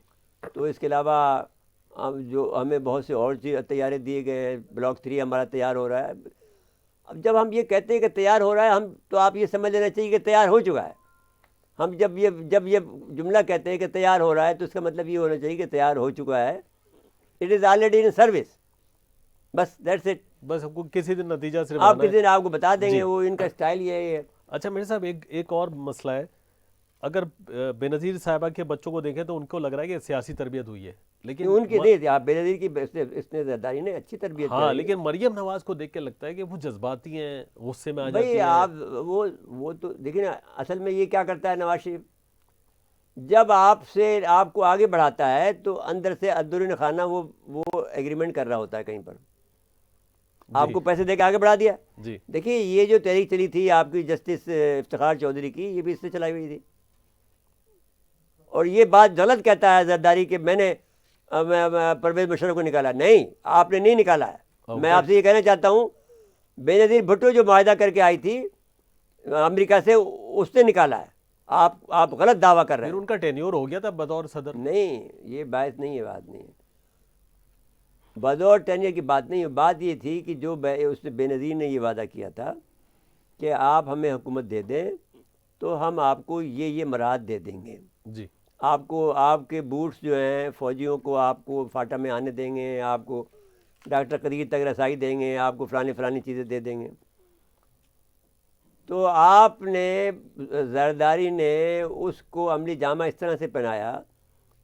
تو اس کے علاوہ جو ہمیں بہت سے اور طیارے دیے گئے ہیں. بلاک 3 ہمارا تیار ہو رہا ہے. اب جب ہم یہ کہتے ہیں کہ تیار ہو رہا ہے, ہم تو آپ یہ سمجھ لینا چاہیے کہ تیار ہو چکا ہے. ہم جب یہ جملہ کہتے ہیں کہ تیار ہو رہا ہے تو اس کا مطلب یہ ہونا چاہیے کہ تیار ہو چکا ہے. It is already in service. بس دیٹس اٹ. بس ہم کو کسی دن نتیجہ صرف آپ آنا ہے. کسی دن آپ کو بتا دیں گے, وہ ان کا اسٹائل یہ ہے. اچھا میرے صاحب ایک اور مسئلہ ہے. اگر بے نظیر صاحبہ کے بچوں کو دیکھیں تو ان کو لگ رہا ہے کہ سیاسی تربیت ہوئی ہے, لیکن ان کی نہیں, آپ بے نظیر کی اس نے زرداری نے اچھی تربیت ہاں, لیکن مریم نواز کو دیکھ کے لگتا ہے کہ وہ جذباتی ہیں, غصے میں آ جاتی بھائی. ہیں. آپ وہ تو دیکھیں نا, اصل میں یہ کیا کرتا ہے نواز شریف, جب آپ کو آگے بڑھاتا ہے تو اندر سے اندرون خانہ وہ ایگریمنٹ کر رہا ہوتا ہے کہیں پر. آپ کو پیسے دے کے آگے بڑھا دیا. جی. دیکھیے یہ جو تحریک چلی تھی آپ کی جسٹس افتخار چودھری کی, یہ بھی اس سے چلائی ہوئی تھی. اور یہ بات غلط کہتا ہے زرداری کہ میں نے پرویز مشرف کو نکالا. نہیں, آپ نے نہیں نکالا ہے. میں آپ سے یہ کہنا چاہتا ہوں, بے نظیر بھٹو جو معاہدہ کر کے آئی تھی امریکہ سے, اس نے نکالا ہے. آپ غلط دعویٰ کر رہے ہیں. ان کا ٹینیور ہو گیا تھا بطور صدر. نہیں, یہ بات نہیں ہے. بات نہیں ہے بطور ٹینیور کی بات نہیں ہے. بات یہ تھی کہ جو اس نے بے نظیر نے یہ وعدہ کیا تھا کہ آپ ہمیں حکومت دے دیں تو ہم آپ کو یہ مراحت دے دیں گے. جی. آپ کے بوٹس جو ہیں فوجیوں کو آپ کو فاٹا میں آنے دیں گے, آپ کو ڈاکٹر قدیر تک رسائی دیں گے, آپ کو فلانی چیزیں دے دیں گے. تو آپ نے زرداری نے اس کو عملی جامہ اس طرح سے پہنایا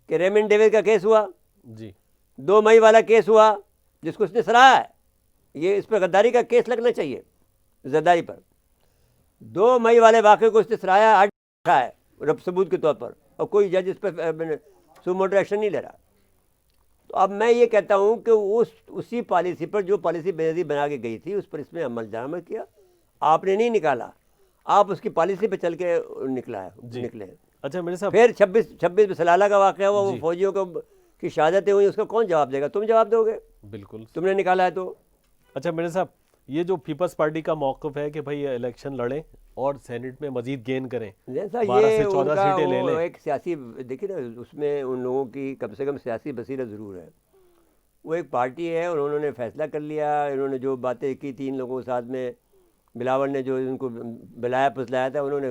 کہ ریمنڈ ڈیوڈ کا کیس ہوا. جی. 2 مئی والا کیس ہوا جس کو اس نے سراہا ہے. یہ اس پر غداری کا کیس لگنا چاہیے زرداری پر. 2 مئی والے واقعے کو اس نے سراہا ہے رب ثبوت کے طور پر, اور کوئی جج اس پر سو موٹو ایکشن نہیں لے رہا. تو اب میں یہ کہتا ہوں کہ اسی پالیسی پر جو پالیسی بے نظیر بنا کے گئی تھی اس پر اس میں عمل درآمد کیا. آپ نے نہیں نکالا, آپ اس کی پالیسی پہ چل کے نکلے. اچھا میرے صاحب, پھر 26 میں سلالہ کا واقعہ ہوا, وہ فوجیوں کی شہادتیں ہوئی, اس کا کون جواب دے گا؟ تم جواب دو گے. بالکل تم نے نکالا ہے تو. اچھا میرے صاحب, یہ جو پیپلز پارٹی کا موقف ہے کہ بھائی الیکشن لڑیں اور سینٹ میں مزید گین کریں, 12 سے 14 سیٹیں لے لیں, ایک سیاسی دیکھیے نا, اس میں ان لوگوں کی کم سے کم سیاسی بصیرت ضرور ہے. وہ ایک پارٹی ہے اور انہوں نے فیصلہ کر لیا. انہوں نے جو باتیں کی 3 لوگوں کے ساتھ میں, بلاول نے جو ان کو بلایا پسلایا تھا, انہوں نے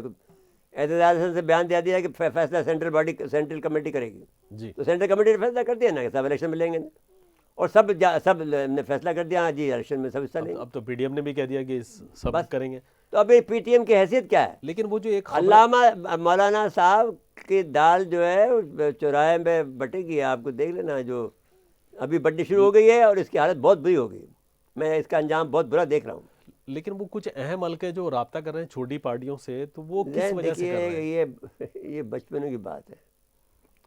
اعتزاز حسن سے بیان دیا کہ فیصلہ سینٹرل کمیٹی کرے گی. جی. تو سینٹرل کمیٹی نے فیصلہ کر دیا نا کہ سب الیکشن میں لیں گے, اور سب نے فیصلہ کر دیا جی الیکشن میں سب حصہ لیں گے. اب تو پی ڈی ایم نے بھی کہہ دیا کہ سب کریں گے. تو اب پی ٹی ایم کی حیثیت کیا ہے؟ لیکن وہ جو ایک علامہ مولانا صاحب کی دال جو ہے چوراہے میں بٹے گی. آپ کو دیکھ لینا, جو ابھی بٹنی شروع ہو گئی ہے اور اس کی حالت بہت بری ہو گئی. میں اس کا انجام بہت برا دیکھ رہا ہوں. لیکن وہ کچھ اہم حلقے جو رابطہ کر رہے ہیں چھوٹی پارٹیوں سے, تو وہ کس وجہ سے کر رہے ہیں؟ یہ بچپنوں کی بات ہے.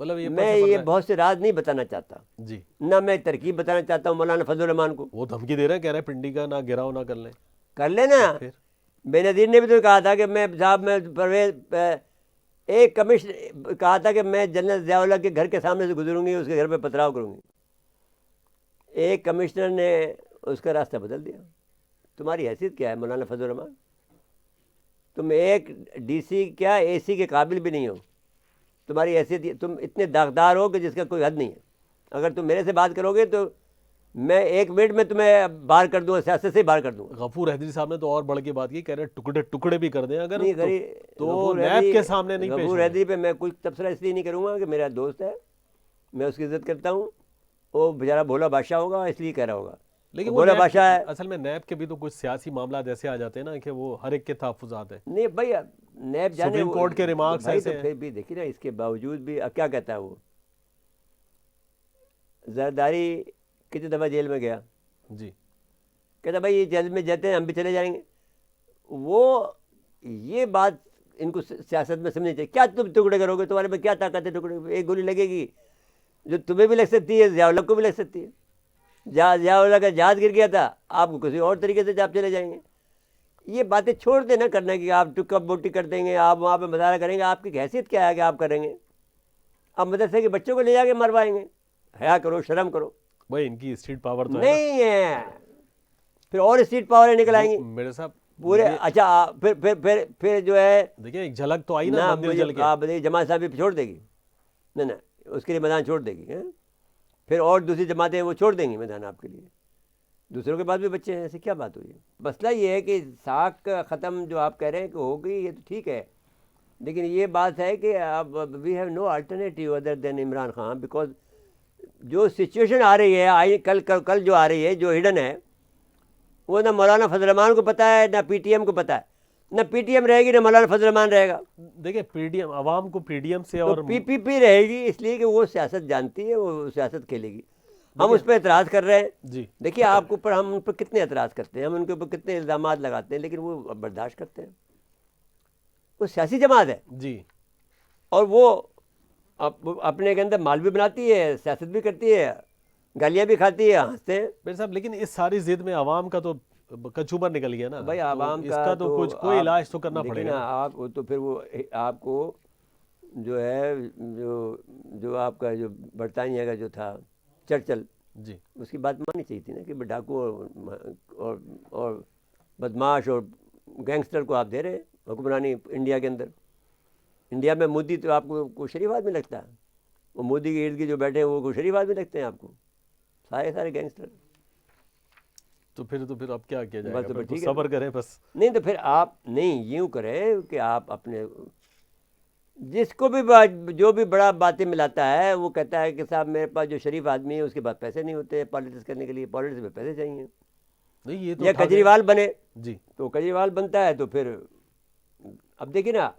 مطلب میں یہ بہت سے راز نہیں بتانا چاہتا. جی. نہ میں ترکیب بتانا چاہتا ہوں مولانا فضل الرحمان کو. وہ دھمکی دے رہے ہیں, کہہ رہے ہیں پنڈی کا نہ گراؤ نہ کر لیں. کر لینا. بے نظیر نے بھی تو کہا تھا کہ میں پرویز ایک کمشن کہا تھا کہ میں جنرل ضیاء اللہ کے گھر کے سامنے سے گزروں گی, اس کے گھر پہ پتھراؤ کروں گی. ایک کمشنر نے اس کا راستہ بدل دیا. تمہاری حیثیت کیا ہے مولانا فضل الرحمان؟ تم ایک ڈی سی کیا اے سی کے قابل بھی نہیں ہو. تمہاری حیثیت, تم اتنے داغدار ہو کہ جس کا کوئی حد نہیں ہے. اگر تم میرے سے بات کرو گے تو میں 1 منٹ میں تمہیں باہر کر دوں گا, سیاست سے باہر کر دوں گا. غفور حیدری صاحب نے تو اور بڑھ کے بات کی, کہہ رہے ٹکڑے بھی کر دیں اگر تو نیب کے سامنے نہیں پیش. غفور حیدری پہ میں کچھ تبصرہ اس لیے نہیں کروں گا کہ میرا دوست ہے, میں اس کی عزت کرتا ہوں. وہ بیچارہ بھولا بادشاہ ہوگا اس لیے کہہ رہا ہوگا, لیکن بھولا بادشاہ ہے. اصل میں نیب کے بھی تو کچھ سیاسی معاملات ایسے آ جاتے ہیں نا کہ وہ ہر ایک کے تحفظات ہیں. نہیں بھائی, نیب جانے سپریم کورٹ کے ریمارکس ایسے پھر بھی دیکھیے نا, اس کے باوجود بھی کیا کہتا ہے وہ. زرداری کتنی دفعہ جیل میں گیا. جی. کہتا بھائی یہ جیل میں جاتے ہیں ہم بھی چلے جائیں گے. وہ یہ بات ان کو سیاست میں سمجھنی چاہیے. کیا تم ٹکڑے کرو گے؟ تمہارے میں کیا طاقت ہے ٹکڑے؟ ایک گولی لگے گی جو تمہیں بھی لگ سکتی ہے, ضیاء اللہ کو بھی لگ سکتی ہے. ضیاء اللہ کا جہاز گر گیا تھا, آپ کو کسی اور طریقے سے آپ چلے جائیں گے. یہ باتیں چھوڑ دیں نا کرنے کی. آپ ٹکا بوٹی کر دیں گے, آپ وہاں پہ مظاہرہ کریں گے. آپ کی حیثیت کیا ہے کہ آپ کریں گے؟ اب مدرسے کے بچوں کو لے جا کے مروائیں گے. حیا کرو, شرم کرو. بھائی ان کی اسٹریٹ پاور تو ہے نہیں ہے, پھر اور اسٹریٹ پاور نکل آئیں گی میرے صاحب پورے. اچھا پھر جو ہے دیکھیں ایک جھلک تو آئی نا مندر جل کے. آپ بتائیے جماعت صاحب بھی چھوڑ دے گی؟ نہیں, اس کے لیے میدان چھوڑ دے گی. پھر اور دوسری جماعتیں وہ چھوڑ دیں گی میدان آپ کے لیے. دوسروں کے پاس بھی بچے ہیں, ایسے کیا بات ہوئی ہے؟ مسئلہ یہ ہے کہ ساکھ ختم جو آپ کہہ رہے ہیں کہ ہوگی, یہ تو ٹھیک ہے, لیکن یہ بات ہے کہ اب we have no alternative other than Imran Khan, because جو سچویشن آ رہی ہے کل جو آ رہی ہے, جو ہڈن ہے, وہ نہ مولانا فضل الرحمان کو پتہ ہے, نہ پی ٹی ایم کو پتہ ہے. نہ پی ٹی ایم رہے گی, نہ مولانا فضل الرحمان رہے گا. دیکھیں پی ڈی ایم عوام کو پی ڈی ایم سے تو اور پی پی پی رہے گی, اس لیے کہ وہ سیاست جانتی ہے, وہ سیاست کھیلے گی. ہم اس پہ اعتراض کر رہے ہیں. جی دیکھیے آپ کے اوپر ہم ان پر کتنے اعتراض کرتے ہیں, ہم ان کے اوپر کتنے الزامات لگاتے ہیں, لیکن وہ برداشت کرتے ہیں. وہ سیاسی جماعت ہے, جی اور وہ اپنے کے اندر مال بھی بناتی ہے, سیاست بھی کرتی ہے, گالیاں بھی کھاتی ہے, ہنستے ہیں. میرے صاحب لیکن اس ساری ضد میں عوام کا تو کچوبر نکل گیا نا بھائی تو عوام اس کا کا تو کچھ کوئی علاج تو کرنا دیکھیں پڑے گا نا. نا. آپ تو پھر وہ آپ کو جو ہے جو آپ کا جو برطانیہ کا جو تھا چرچل, جی اس کی بات ماننی چاہیے تھی نا کہ ڈاکو اور بدماش اور گینگسٹر کو آپ دے رہے ہیں حکمرانی انڈیا کے اندر. انڈیا میں مودی تو آپ کو شریف آدمی لگتا ہے, وہ مودی کے ارد گرد جو بیٹھے ہیں وہ شریف آدمی لگتے ہیں آپ کو, سارے گینگسٹر. تو پھر اب کیا کیا جائے بس گا؟ تو بالکل ٹھیک ہے, صبر کریں بس. نہیں تو پھر آپ نہیں یوں کریں کہ آپ اپنے جس کو بھی جو بھی بڑا باتیں ملاتا ہے وہ کہتا ہے کہ صاحب میرے پاس جو شریف آدمی ہے اس کے پاس پیسے نہیں ہوتے پالیٹکس کرنے کے لیے, پالیٹکس میں پیسے چاہیے. نہیں یہ تو یا اٹھا کے کیجریوال بنے جی تو کیجریوال بنتا ہے, تو پھر اب دیکھیے نا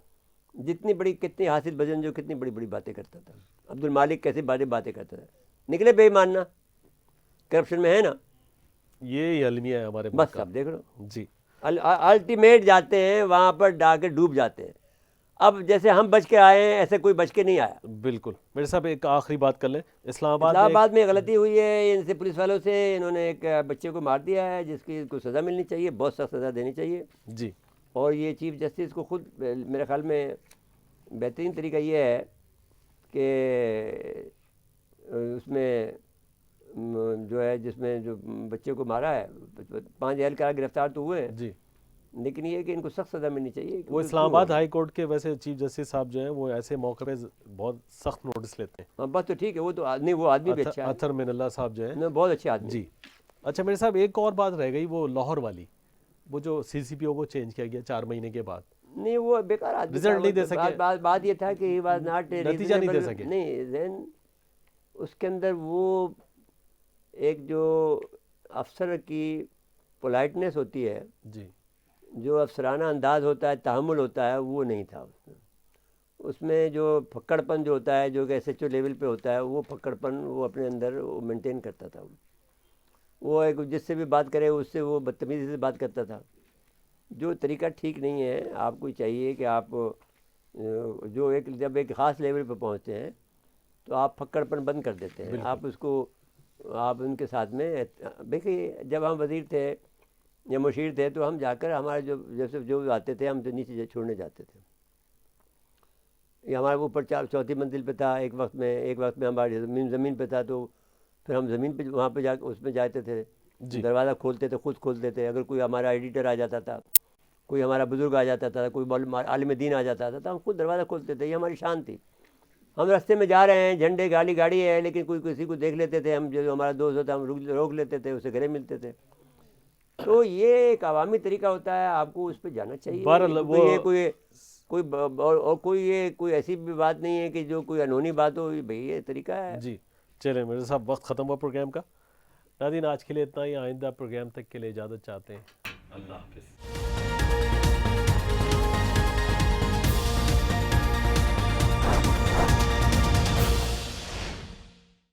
کتنی حاصل بجن جو کتنی بڑی بڑی باتیں کرتا تھا. عبد المالک کیسی باتیں کرتا تھا, نکلے بے ایمان نا, کرپشن میں ہے نا. یہ المیہ ہے ہمارے ملک بس کا. اب دیکھ لو, جی الٹیمیٹ جاتے ہیں وہاں پر ڈا کے ڈوب جاتے ہیں. اب جیسے ہم بچ کے آئے ہیں ایسے کوئی بچ کے نہیں آیا. بالکل. میرے صاحب ایک آخری بات کر لیں, اسلام اسلام آباد آباد میں غلطی ہوئی ہے ان سے, پولیس والوں سے. انہوں نے ایک بچے کو مار دیا ہے جس کی کو سزا ملنی چاہیے, بہت سخت سزا دینی چاہیے. جی اور یہ چیف جسٹس کو خود میرے خیال میں بہترین طریقہ یہ ہے کہ اس میں جو ہے جس میں جو بچے کو مارا ہے 5 اہلکار گرفتار تو ہوئے ہیں, جی لیکن یہ کہ ان کو سخت سزا ملنی چاہیے. وہ اسلام آباد ہائی کورٹ کے ویسے چیف جسٹس صاحب جو ہیں وہ ایسے موقع پہ بہت سخت نوٹس لیتے ہیں. ہاں بس تو ٹھیک ہے, وہ تو نہیں, وہ آدمی بھی اچھا ہے, اطہر من اللہ صاحب جو ہیں بہت اچھے آدمی. جی. اچھا میرے صاحب ایک اور بات رہ گئی, وہ لاہور والی, وہ جو سی سی پی او کو چینج کیا گیا 4 مہینے کے بعد, نہیں وہ بیکار آدمی رزلٹ نہیں دے سکے, بات یہ تھا کہ واز ناٹ نتیجہ نہیں دے سکے. نہیں دین اس کے اندر وہ ایک جو افسر کی پولائٹنس ہوتی ہے, جی جو افسرانہ انداز ہوتا ہے, تحمل ہوتا ہے, وہ نہیں تھا اس میں جو پھکڑ پن جو ہوتا ہے, جو کہ ایس ایچ او لیول پہ ہوتا ہے, وہ پھکڑ پن وہ اپنے اندر وہ مینٹین کرتا تھا. وہ ایک جس سے بھی بات کرے اس سے وہ بدتمیزی سے بات کرتا تھا, جو طریقہ ٹھیک نہیں ہے. آپ کو چاہیے کہ آپ جو جب ایک خاص لیول پہ پہنچتے ہیں تو آپ پھکڑ پن بند کر دیتے ہیں. آپ اس کو آپ ان کے ساتھ میں دیکھیے, جب ہم وزیر تھے یا مشیر تھے تو ہم جا کر ہمارے جیسے جو آتے تھے ہم تو نیچے چھوڑنے جاتے تھے. یہ ہمارے اوپر 4 منزل پہ تھا ایک وقت میں ہماری زمین پہ تھا, تو پھر ہم زمین پہ وہاں پہ جا کے اس میں جاتے تھے. دروازہ کھولتے تھے, خود کھولتے تھے. اگر کوئی ہمارا ایڈیٹر آ جاتا تھا, کوئی ہمارا بزرگ آ جاتا تھا, کوئی عالم دین آ جاتا تھا, تو ہم خود دروازہ کھولتے تھے. یہ ہماری شان تھی. ہم راستے میں جا رہے ہیں, جھنڈے گاڑی ہے, لیکن کوئی کسی کو دیکھ لیتے تھے, ہم جو ہمارا دوست ہوتا ہم روک لیتے تھے, اسے گلے ملتے تھے. تو یہ ایک عوامی طریقہ ہوتا ہے, آپ کو اس پہ جانا چاہیے. کوئی ایسی بھی بات نہیں ہے کہ جو کوئی انہونی بات ہو. بھئی یہ طریقہ ہے. جی چلیں میرے صاحب وقت ختم ہوا پروگرام کا. ناظرین آج کے لیے اتنا ہی, آئندہ پروگرام تک کے لیے اجازت چاہتے ہیں. اللہ حافظ.